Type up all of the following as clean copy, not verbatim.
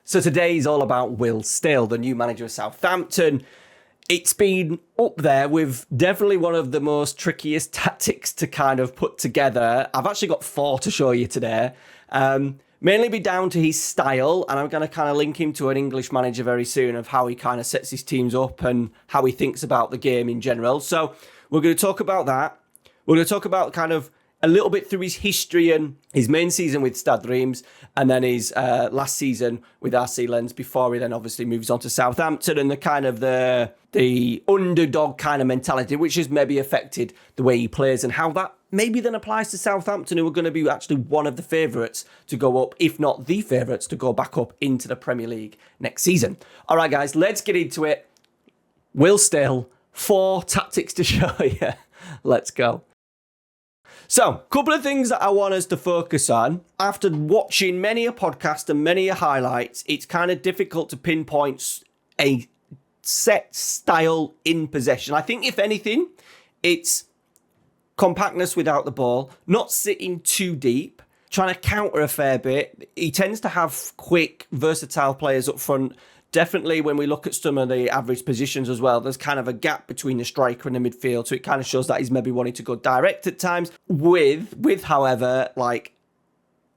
So today is all about Will Still, the new manager of Southampton. It's been up there with definitely one of the most trickiest tactics to kind of put together. I've actually got 4 to show you today. Mainly be down to his style, and I'm going to kind of link him to an English manager very soon of how he kind of sets his teams up and how he thinks about the game in general. So we're going to talk about that. We're going to talk about kind of a little bit through his history and his main season with Stade Reims, and then his last season with RC Lens before he then obviously moves on to Southampton, and the kind of the underdog kind of mentality, which has maybe affected the way he plays and how that maybe then applies to Southampton, who are going to be actually one of the favourites to go up, if not the favourites to go back up into the Premier League next season. All right, guys, let's get into it. Will Still, 4 tactics to show you. Let's go. So, a couple of things that I want us to focus on. After watching many a podcast and many a highlights, it's kind of difficult to pinpoint a set style in possession. I think, if anything, it's compactness without the ball, not sitting too deep, trying to counter a fair bit. He tends to have quick, versatile players up front. Definitely when we look at some of the average positions as well, there's kind of a gap between the striker and the midfield. So it kind of shows that he's maybe wanting to go direct at times with however, like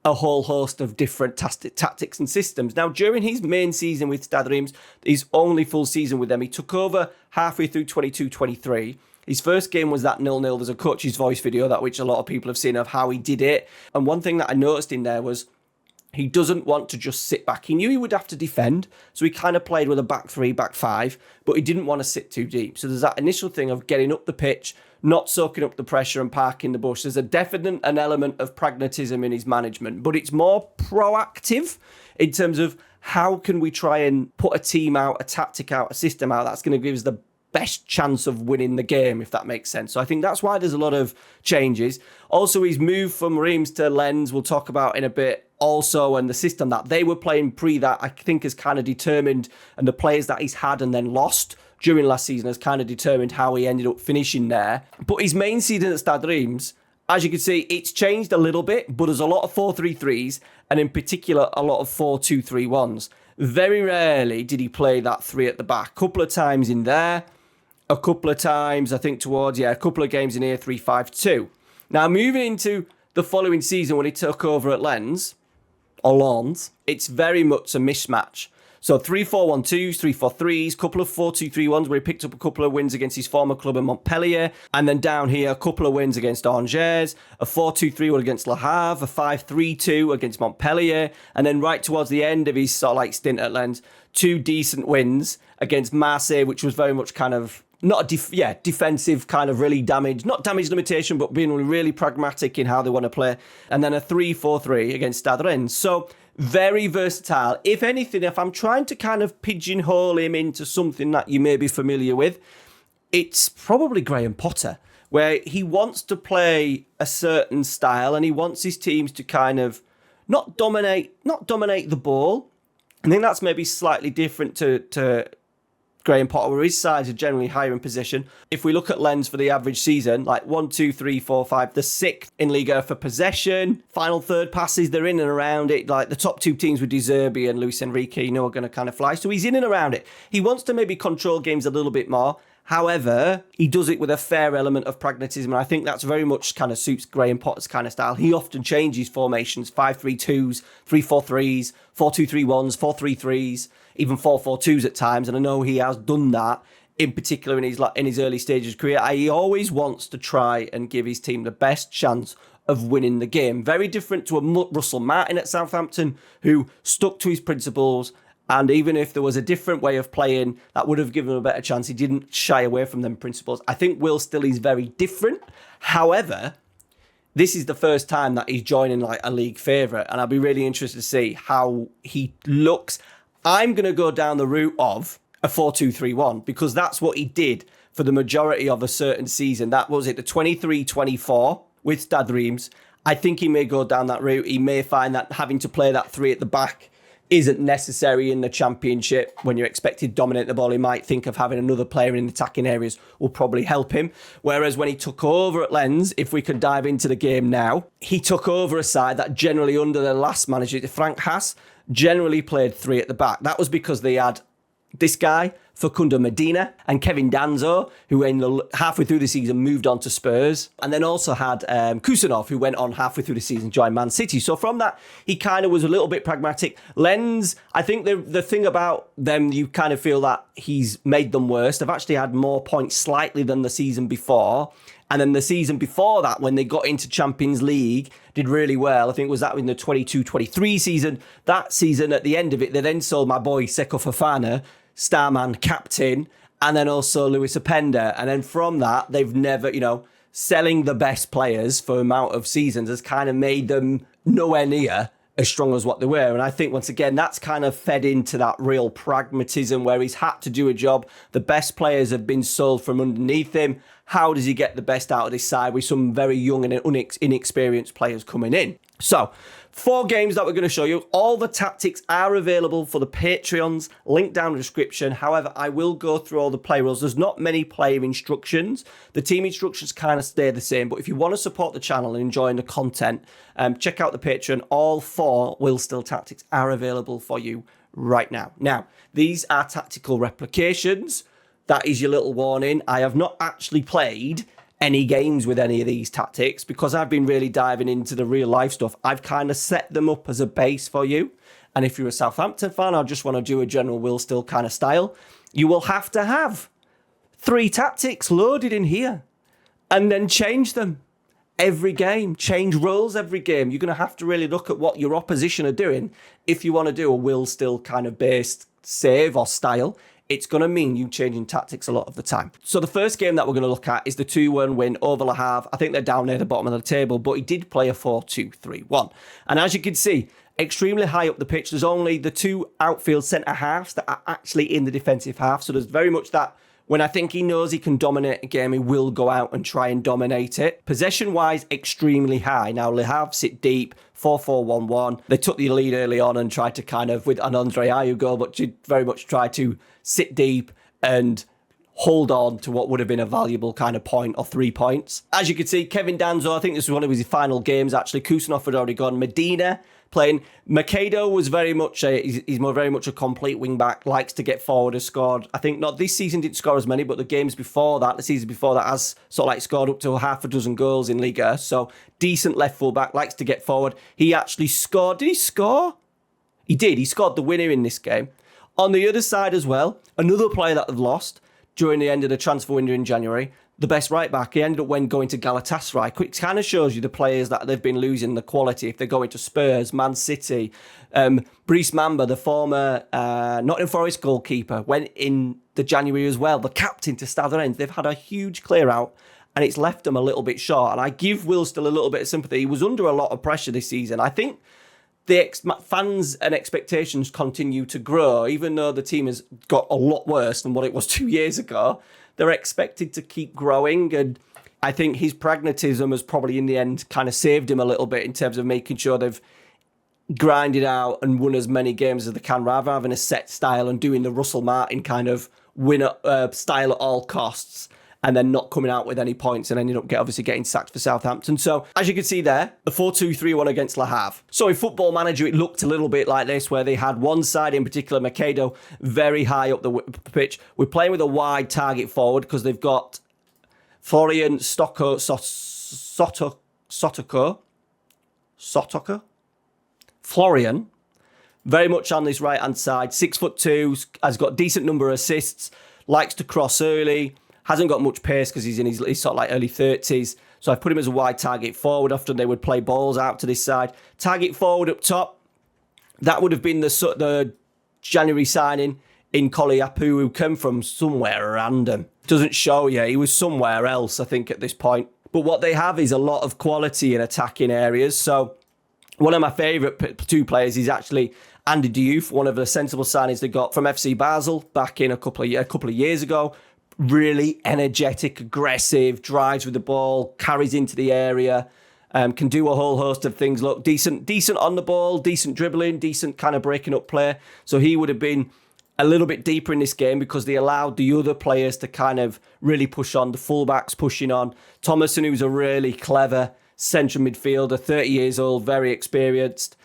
a whole host of different tactics and systems. Now, during his main season with Stade Reims, his only full season with them, he took over halfway through 22-23. His first game was that 0-0. There's a coach's voice video that which a lot of people have seen of how he did it. And one thing that I noticed in there was he doesn't want to just sit back. He knew he would have to defend, so he kind of played with a back 3, back 5, but he didn't want to sit too deep. So there's that initial thing of getting up the pitch, not soaking up the pressure and parking the bush. There's a definite an element of pragmatism in his management, but it's more proactive in terms of how can we try and put a team out, a tactic out, a system out that's going to give us the best chance of winning the game, if that makes sense. So I think that's why there's a lot of changes. Also, his move from Reims to Lens, we'll talk about in a bit also, and the system that they were playing pre that I think has kind of determined, and the players that he's had and then lost during last season has kind of determined how he ended up finishing there. But his main season at Stade Reims, as you can see, it's changed a little bit, but there's a lot of 4-3-3s, and in particular, a lot of 4-2-3-1s. Very rarely did he play that 3 at the back. A couple of times in there, a couple of times, I think towards, a couple of games in here, 3-5-2. Now, moving into the following season when he took over at Lens, it's very much a mismatch. So 3-4-1-2s, 3-4-3s, couple of 4-2-3-1s where he picked up a couple of wins against his former club in Montpellier. And then down here, a couple of wins against Angers, a 4-2-3-1 against Le Havre, a 5-3-2 against Montpellier. And then right towards the end of his sort of like stint at Lens, 2 decent wins against Marseille, which was very much kind of not a defensive kind of really not damage limitation, but being really pragmatic in how they want to play. And then a 3-4-3 against Stade Rennes. So very versatile. If anything, if I'm trying to kind of pigeonhole him into something that you may be familiar with, it's probably Graham Potter, where he wants to play a certain style and he wants his teams to kind of not dominate the ball. I think that's maybe slightly different to Graham Potter, where his sides are generally higher in position. If we look at Lens for the average season, like 1, 2, 3, 4, 5, the 6th in Liga for possession, final third passes, they're in and around it. Like the top 2 teams with De Zerbi and Luis Enrique, are going to kind of fly. So he's in and around it. He wants to maybe control games a little bit more. However, he does it with a fair element of pragmatism, and I think that's very much kind of suits Graham Potter's kind of style. He often changes formations, 5-3-2s, 3-4-3s, 4-2-3-1s, 4-3-3s, even 4-4-2s at times, and I know he has done that, in particular in his early stages of career. He always wants to try and give his team the best chance of winning the game. Very different to a Russell Martin at Southampton, who stuck to his principles. And even if there was a different way of playing that would have given him a better chance, he didn't shy away from them principles. I think Will Still is very different. However, this is the first time that he's joining like a league favourite, and I'll be really interested to see how he looks. I'm going to go down the route of a 4-2-3-1 because that's what he did for the majority of a certain season. That was it, the 23-24 with Stade Reims. I think he may go down that route. He may find that having to play that 3 at the back isn't necessary in the Championship. When you're expected to dominate the ball, he might think of having another player in the attacking areas will probably help him. Whereas when he took over at Lens, if we could dive into the game now, he took over a side that generally under the last manager, Frank Haas, generally played 3 at the back. That was because they had this guy, Facundo Medina, and Kevin Danzo, who halfway through the season moved on to Spurs, and then also had Kusanov, who went on halfway through the season, joined Man City. So from that, he kind of was a little bit pragmatic. Lens, I think the thing about them, you kind of feel that he's made them worse. They've actually had more points slightly than the season before. And then the season before that, when they got into Champions League, did really well. I think was that in the 22-23 season. That season, at the end of it, they then sold my boy Seko Fofana, Starman captain, and then also Luis Openda. And then from that, they've never, selling the best players for amount of seasons has kind of made them nowhere near as strong as what they were. And I think, once again, that's kind of fed into that real pragmatism where he's had to do a job. The best players have been sold from underneath him. How does he get the best out of this side with some very young and inexperienced players coming in? So, 4 games that we're going to show you. All the tactics are available for the Patreons. Link down in the description. However, I will go through all the play rules. There's not many player instructions. The team instructions kind of stay the same. But if you want to support the channel and enjoying the content, check out the Patreon. All 4 Will Still tactics are available for you right now. Now, these are tactical replications. That is your little warning. I have not actually played any games with any of these tactics because I've been really diving into the real life stuff. I've kind of set them up as a base for you. And if you're a Southampton fan or just want to do a general Will Still kind of style, you will have to have 3 tactics loaded in here and then change them every game, change roles every game. You're going to have to really look at what your opposition are doing if you want to do a Will Still kind of based save or style. It's going to mean you changing tactics a lot of the time. So the first game that we're going to look at is the 2-1 win over Le Havre. I think they're down near the bottom of the table, but he did play a 4-2-3-1. And as you can see, extremely high up the pitch. There's only the 2 outfield centre-halves that are actually in the defensive half. So there's very much that when I think he knows he can dominate a game, he will go out and try and dominate it. Possession-wise, extremely high. Now, Le Havre sit deep, 4-4-1-1. They took the lead early on and tried to kind of, with an Andre Ayew goal, but very much try to sit deep and hold on to what would have been a valuable kind of point or 3 points. As you can see, Kevin Danzo, I think this was one of his final games, actually. Kusanov had already gone. Medina playing. Makado was very much very much a complete wing-back, likes to get forward, has scored. I think not this season didn't score as many, but the games before that, the season before that, has sort of like scored up to half a dozen goals in Liga. So decent left full-back, likes to get forward. He actually scored. Did he score? He did. He scored the winner in this game. On the other side as well, another player that they've lost during the end of the transfer window in January, the best right back, he ended up going to Galatasaray. It kind of shows you the players that they've been losing, the quality. If they're going to Spurs, Man City, Brice Mamba, the former Nottingham Forest goalkeeper, went in the January as well. The captain to Stade. They've had a huge clear out and it's left them a little bit short. And I give Will still a little bit of sympathy. He was under a lot of pressure this season. I think the fans and expectations continue to grow, even though the team has got a lot worse than what it was 2 years ago. They're expected to keep growing, and I think his pragmatism has probably in the end kind of saved him a little bit in terms of making sure they've grinded out and won as many games as they can, rather than having a set style and doing the Russell Martin kind of winner style at all costs, and then not coming out with any points and ended up obviously getting sacked for Southampton. So, as you can see there, the 4-2-3-1 against Le Havre. So in Football Manager, it looked a little bit like this, where they had one side in particular, Makado, very high up the pitch. We're playing with a wide target forward because they've got Florian Florian, very much on this right-hand side, 6'2", has got decent number of assists, likes to cross early, hasn't got much pace because he's in his sort of like early 30s. So I put him as a wide target forward. Often they would play balls out to this side. Target forward up top. That would have been the January signing in Koliapu, who came from somewhere random. Doesn't show you. He was somewhere else, I think, at this point. But what they have is a lot of quality in attacking areas. So one of my favourite 2 players is actually Andy Diouf, one of the sensible signings they got from FC Basel back in a couple of years ago. Really energetic, aggressive, drives with the ball, carries into the area, can do a whole host of things. Look, decent on the ball, decent dribbling, decent kind of breaking up play. So he would have been a little bit deeper in this game because they allowed the other players to kind of really push on. The fullbacks pushing on. Thomason, who's a really clever central midfielder, 30 years old, very experienced.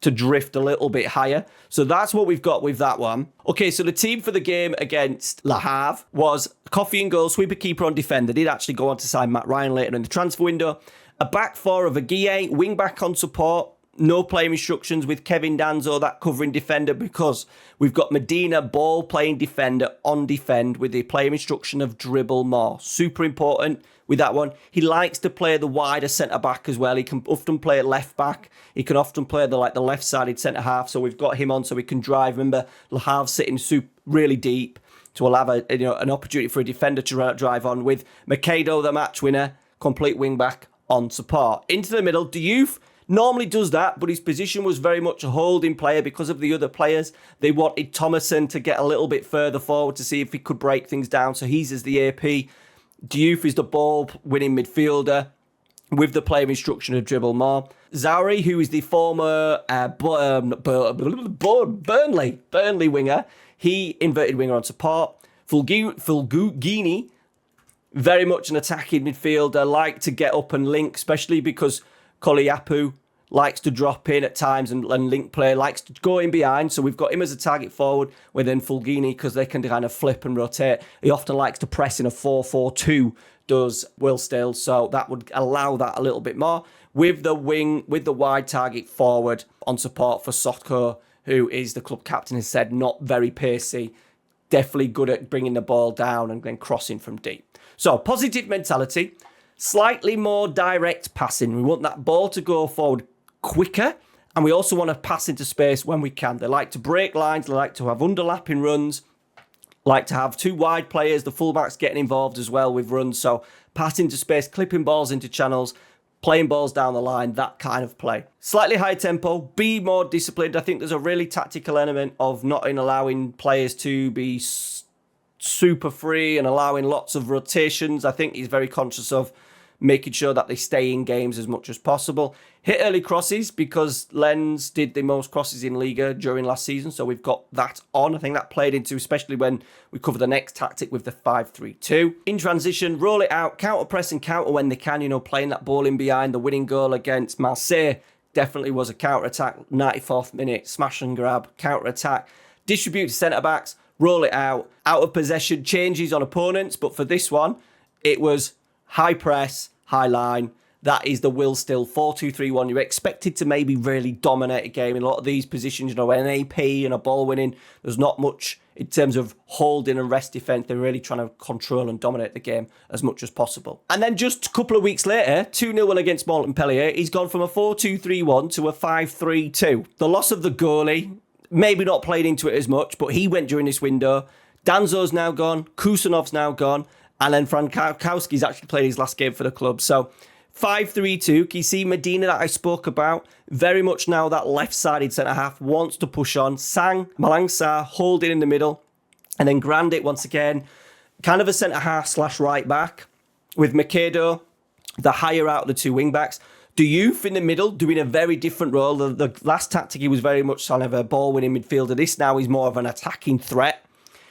to drift a little bit higher. So that's what we've got with that one. Okay, so the team for the game against Le Havre was Coffey in goal, sweeper, keeper on defender. Did actually go on to sign Matt Ryan later in the transfer window. A back four of Aguirre, wing back on support. No playing instructions with Kevin Danzo, that covering defender, because we've got Medina, ball playing defender on defend with the player instruction of dribble more. Super important with that one. He likes to play the wider centre-back as well. He can often play at left-back. He can often play the left-sided centre-half. So we've got him on so we can drive. Remember, Le Havre sitting really deep to allow an opportunity for a defender to drive on with Macedo, the match winner, complete wing-back on support. Into the middle, Diouf normally does that, but his position was very much a holding player because of the other players. They wanted Thomason to get a little bit further forward to see if he could break things down. So he's as the AP. Diouf is the ball-winning midfielder with the player instruction of dribble more. Zauri, who is the former Burnley winger, he inverted winger on support. Fulgini, very much an attacking midfielder, like to get up and link, especially because Koliapu likes to drop in at times and link play, likes to go in behind. So we've got him as a target forward within Fulgini because they can kind of flip and rotate. He often likes to press in a 4-4-2, does Will Still. So that would allow that a little bit more. With the wide target forward on support for Sotko, who is the club captain, has said not very pacey, definitely good at bringing the ball down and then crossing from deep. So positive mentality. Slightly more direct passing. We want that ball to go forward quicker, and we also want to pass into space when we can. They like to break lines, they like to have underlapping runs, like to have two wide players, the fullbacks getting involved as well with runs. So pass into space, clipping balls into channels, playing balls down the line, that kind of play. Slightly higher tempo, be more disciplined. I think there's a really tactical element of not allowing players to be super free and allowing lots of rotations. I think he's very conscious of making sure that they stay in games as much as possible. Hit early crosses because Lens did the most crosses in Liga during last season, so we've got that on. I think that played into, especially when we cover the next tactic with the 5-3-2. In transition, roll it out, counter press and counter when they can, playing that ball in behind. The winning goal against Marseille definitely was a counter attack, 94th minute, smash and grab, counter attack. Distribute to centre backs, roll it out of possession, changes on opponents, but for this one, it was high press, high line. That is the Will Still 4-2-3-1. You're expected to maybe really dominate a game in a lot of these positions. An AP and a ball winning, there's not much in terms of holding and rest defence. They're really trying to control and dominate the game as much as possible. And then just a couple of weeks later, 2-0 against Montpellier, he's gone from a 4-2-3-1 to a 5-3-2. The loss of the goalie, maybe not played into it as much, but he went during this window. Danzo's now gone, Kusanov's now gone, and then Frankowski's actually played his last game for the club. So 5-3-2. Can you see Medina that I spoke about? Very much now that left-sided centre-half wants to push on. Malang Sarr holding in the middle. And then Grandit once again, kind of a centre-half / right-back with Macedo, the higher out of the two wing-backs. Diouf in the middle, doing a very different role. The last tactic, he was very much kind of a ball-winning midfielder. This now is more of an attacking threat,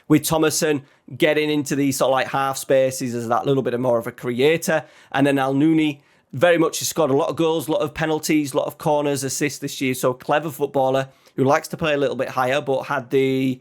with Thomason getting into these sort of like half spaces as that little bit more of a creator. And then Al-Nouni very much has scored a lot of goals, a lot of penalties, a lot of corners, assists this year. So clever footballer who likes to play a little bit higher, but had the,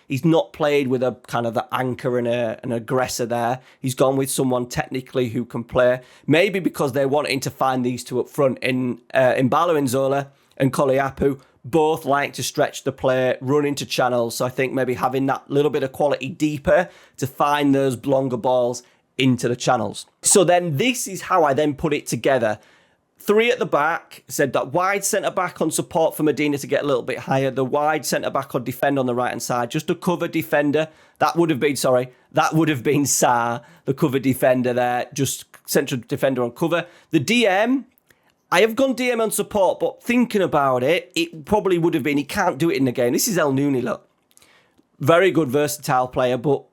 he's not played with a kind of the anchor and an aggressor there. He's gone with someone technically who can play. Maybe because they're wanting to find these two up front in Mbalo Nzola and Koliapu. Both like to stretch the play, run into channels. So I think maybe having that little bit of quality deeper to find those longer balls into the channels. So then this is how I then put it together. 3 at the back, said that wide centre-back on support for Medina to get a little bit higher. The wide centre-back on defend on the right-hand side, just a cover defender. That would have been Sarr, the cover defender there, just central defender on cover. The DM, I have gone DM on support, but thinking about it, it probably would have been, he can't do it in the game. This is El-Nouni, look. Very good, versatile player, but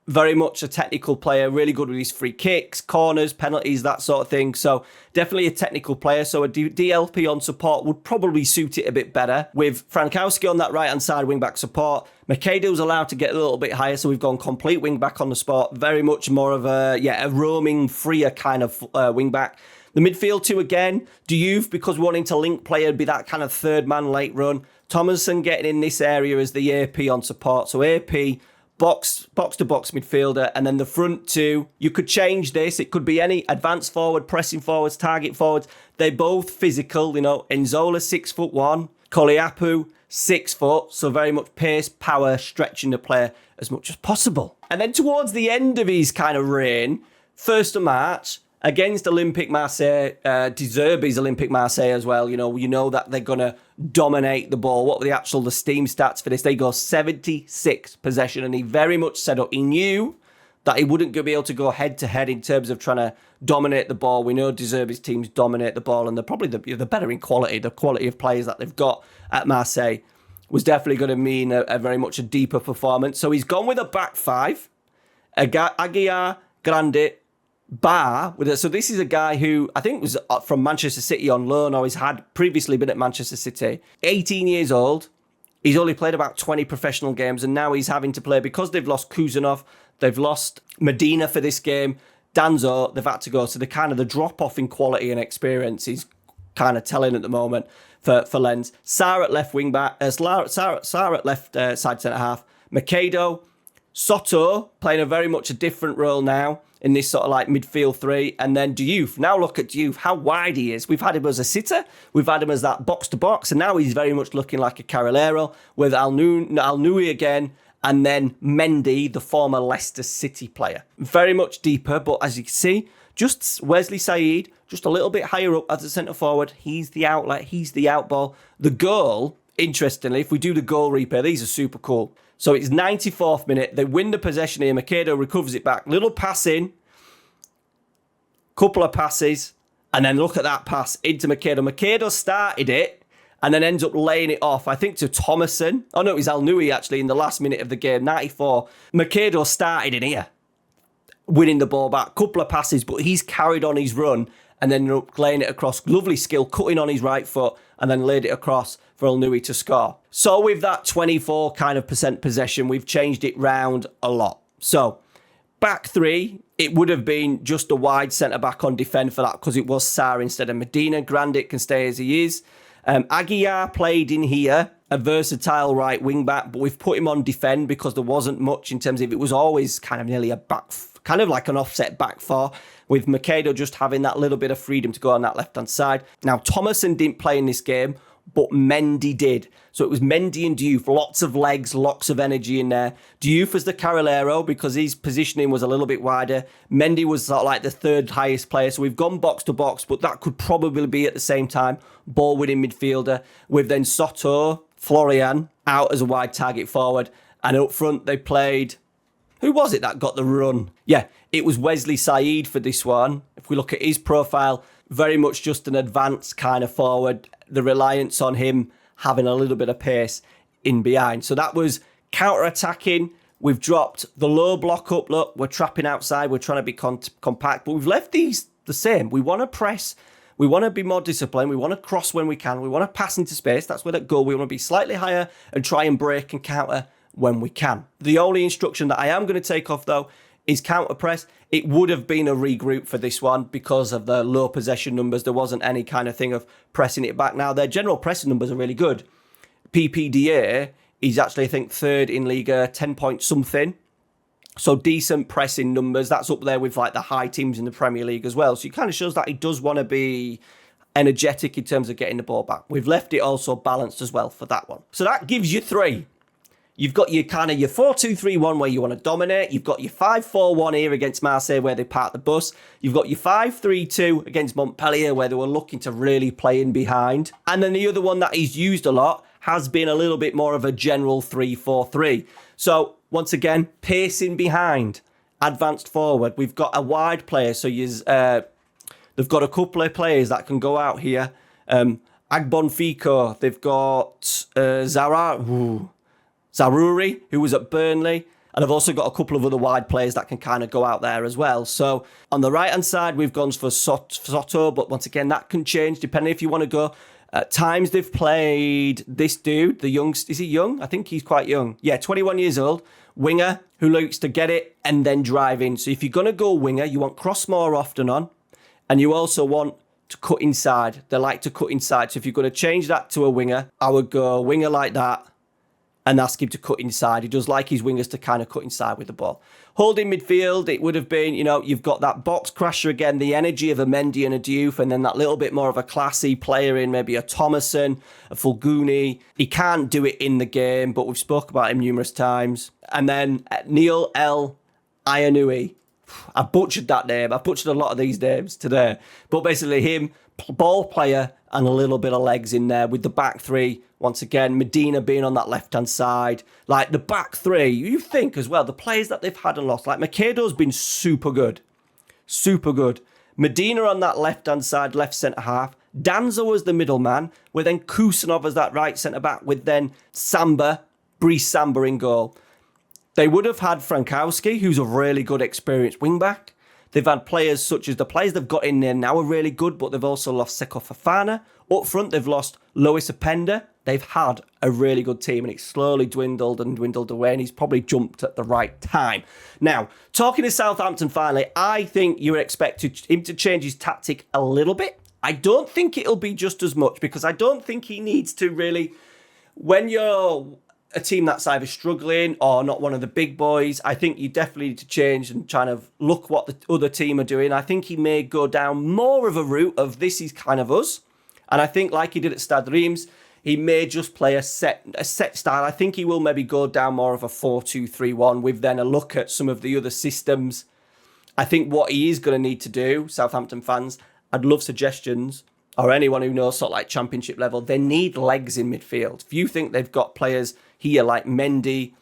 very much a technical player, really good with his free kicks, corners, penalties, that sort of thing. So definitely a technical player. So a DLP on support would probably suit it a bit better. With Frankowski on that right-hand side wing-back support, Macedo's allowed to get a little bit higher, so we've gone complete wing-back on the spot. Very much more of a roaming, freer kind of wing-back. The midfield two again, Diouf, because wanting to link play and be that kind of third man late run. Thomason getting in this area as the AP on support. So AP, box to box midfielder, and then the front two, you could change this. It could be any advance forward, pressing forwards, target forwards. They're both physical, Enzola 6'1", Koliapu 6 foot, so very much pace, power, stretching the player as much as possible. And then towards the end of his kind of reign, 1st of March, against Olympique Marseille, De Zerbi's Olympique Marseille as well. You know that they're going to dominate the ball. What were the Steam stats for this? They go 76 possession, and he very much set up. He knew that he wouldn't be able to go head to head in terms of trying to dominate the ball. We know De Zerbi's teams dominate the ball, and they're probably the better in quality. The quality of players that they've got at Marseille was definitely going to mean a very much a deeper performance. So he's gone with a back five, Aguiar, Grandit, Bar. So this is a guy who I think was from Manchester City on loan, or he's had previously been at Manchester City. 18 years old. He's only played about 20 professional games, and now he's having to play because they've lost Kuzanov, they've lost Medina for this game, Danzo, they've had to go. So the drop off in quality and experience is kind of telling at the moment for Lens. Sarr at left wing back, Sarr at left side centre half, Macedo, Soto playing a very much a different role now in this sort of like midfield three, and then Diouf. Now look at Diouf, how wide he is. We've had him as a sitter, we've had him as that box to box, and now he's very much looking like a Carrilero with Al Nui again, and then Mendy, the former Leicester City player. Very much deeper, but as you can see, just Wesley Said, just a little bit higher up as a centre forward. He's the outlet, he's the outball. The goal, interestingly, if we do the goal replay, these are super cool. So it's 94th minute. They win the possession here. Macedo recovers it back. Little pass in. Couple of passes. And then look at that pass into Macedo. Macedo started it and then ends up laying it off, I think, to Thomason. Oh, no, it was Al Nui, actually, in the last minute of the game. 94. Macedo started in here, winning the ball back. Couple of passes, but he's carried on his run and then laying it across. Lovely skill, cutting on his right foot and then laid it across for Al Nui to score. So with that 24 kind of percent possession, we've changed it round a lot. So back three, it would have been just a wide centre-back on defend for that because it was Sarr instead of Medina. Grandit can stay as he is. Aguiar played in here, a versatile right wing-back, but we've put him on defend because there wasn't much in terms of it was always kind of nearly a back, kind of like an offset back four, with Macedo just having that little bit of freedom to go on that left-hand side. Now, Thomason didn't play in this game, but Mendy did. So it was Mendy and Diouf, lots of legs, lots of energy in there. Diouf was the Carrilero because his positioning was a little bit wider. Mendy was sort of like the third highest player. So we've gone box to box, but that could probably be at the same time ball winning midfielder with then Soto, Florian out as a wide target forward. And up front they played, who was it that got the run? Yeah, it was Wesley Said for this one. If we look at his profile, very much just an advanced kind of forward. The reliance on him having a little bit of pace in behind. So that was counter-attacking. We've dropped the low block up. Look, we're trapping outside. We're trying to be compact. But we've left these the same. We want to press. We want to be more disciplined. We want to cross when we can. We want to pass into space. That's where that goal. We want to be slightly higher and try and break and counter when we can. The only instruction that I am going to take off, though, is counter press. It would have been a regroup for this one because of the low possession numbers. There wasn't any kind of thing of pressing it back. Now, their general pressing numbers are really good. PPDA is actually, I think, third in Liga, 10 point something. So decent pressing numbers. That's up there with like the high teams in the Premier League as well. So it kind of shows that he does want to be energetic in terms of getting the ball back. We've left it also balanced as well for that one. So that gives you three. You've got your kind of your 4-2-3-1 where you want to dominate. You've got your 5-4-1 here against Marseille where they park the bus. You've got your 5-3-2 against Montpellier where they were looking to really play in behind. And then the other one that he's used a lot has been a little bit more of a general 3-4-3. So once again, pacing behind, advanced forward. We've got a wide player. So they've got a couple of players that can go out here. Agbonfico. They've got Zaruri, who was at Burnley. And I've also got a couple of other wide players that can kind of go out there as well. So on the right-hand side, we've gone for Soto. But once again, that can change depending if you want to go. At times, they've played this dude, the young... Is he young? I think he's quite young. Yeah, 21 years old. Winger, who likes to get it and then drive in. So if you're going to go winger, you want cross more often on. And you also want to cut inside. They like to cut inside. So if you're going to change that to a winger, I would go winger like that and ask him to cut inside. He does like his wingers to kind of cut inside with the ball. Holding midfield, it would have been, you've got that box crasher again, the energy of a Mendy and a Diouf, and then that little bit more of a classy player in maybe a Thomason, a Fulguni. He can't do it in the game, but we've spoke about him numerous times. And then Neil El Ayanui. I butchered that name. I butchered a lot of these names today. But basically him, ball player and a little bit of legs in there with the back three. Once again, Medina being on that left-hand side. Like the back three, you think as well, the players that they've had and lost. Like Makedo's been super good. Super good. Medina on that left-hand side, left centre-half. Danza was the middleman, with then Kusanov as that right centre-back, with then Samba, Brice Samba in goal. They would have had Frankowski, who's a really good experienced wing-back. They've had players such as the players they've got in there now are really good, but they've also lost Seko Fofana. Up front, they've lost Lois Openda. They've had a really good team, and it's slowly dwindled and dwindled away, and he's probably jumped at the right time. Now, talking to Southampton finally, I think you would expect him to change his tactic a little bit. I don't think it'll be just as much, because I don't think he needs to really... When you're a team that's either struggling or not one of the big boys, I think you definitely need to change and kind of look what the other team are doing. I think he may go down more of a route of this is kind of us. And I think like he did at Stade Reims, he may just play a set style. I think he will maybe go down more of a 4-2-3-1 with then a look at some of the other systems. I think what he is going to need to do, Southampton fans, I'd love suggestions, or anyone who knows sort of like championship level, they need legs in midfield. If you think they've got players here like Mendy,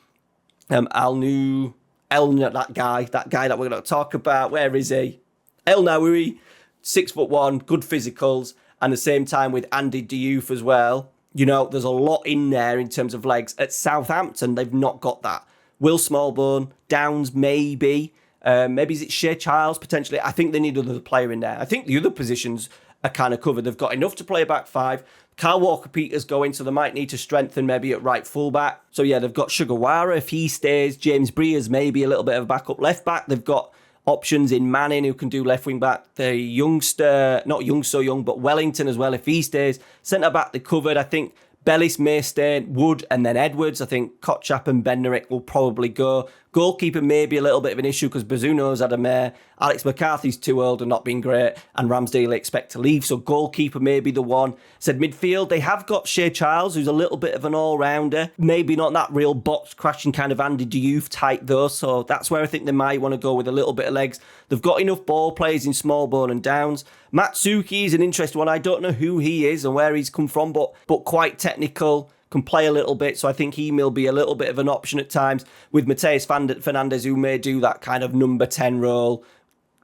Elna, that guy that we're going to talk about, where is he? El Naoui, 6'1", good physicals, and at the same time with Andy Diouf as well. There's a lot in there in terms of legs. At Southampton, they've not got that. Will Smallbone, Downs, maybe. Maybe is it Shea Childs, potentially. I think they need another player in there. I think the other positions are kind of covered. They've got enough to play back five. Kyle Walker-Peters going, so they might need to strengthen maybe at right fullback. So yeah, they've got Sugawara if he stays. James Breers maybe a little bit of a backup left back. They've got options in Manning who can do left wing back. The youngster, not young so young, but Wellington as well if he stays. Centre back they covered. I think Bellis may stay, Wood and then Edwards. I think Kotchap and Bednarek will probably go. Goalkeeper may be a little bit of an issue because Bazzuno's had a mare. Alex McCarthy's too old and not been great. And Ramsdale expect to leave. So goalkeeper may be the one. Said midfield, they have got Shea Childs, who's a little bit of an all-rounder. Maybe not that real box-crashing kind of Andy Diouf type though. So that's where I think they might want to go with a little bit of legs. They've got enough ball players in Smallbone and Downs. Matsuki is an interesting one. I don't know who he is and where he's come from, but quite technical. Can play a little bit, so I think he will be a little bit of an option at times with Mateus Fernandes, who may do that kind of number 10 role,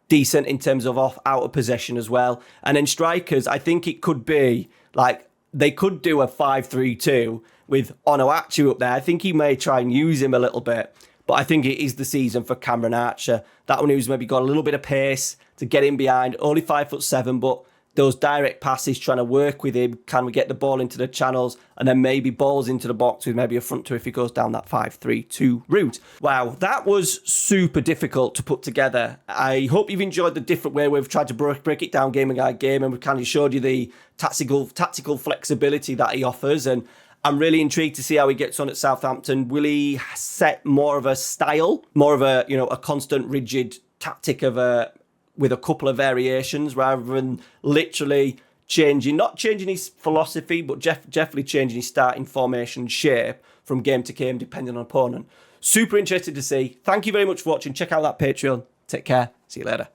decent in terms of out of possession as well. And then strikers, I think it could be like they could do a 5-3-2 with Onuachu up there. I think he may try and use him a little bit, but I think it is the season for Cameron Archer. That one who's maybe got a little bit of pace to get in behind, only 5'7", but those direct passes, trying to work with him. Can we get the ball into the channels and then maybe balls into the box with maybe a front two if he goes down that 5-3-2 route? Wow, that was super difficult to put together. I hope you've enjoyed the different way we've tried to break it down game by game, and we've kind of showed you the tactical flexibility that he offers. And I'm really intrigued to see how he gets on at Southampton. Will he set more of a style, more of a a constant rigid tactic of with a couple of variations rather than literally not changing his philosophy, but definitely changing his starting formation shape from game to game, depending on opponent. Super interested to see. Thank you very much for watching. Check out that Patreon. Take care. See you later.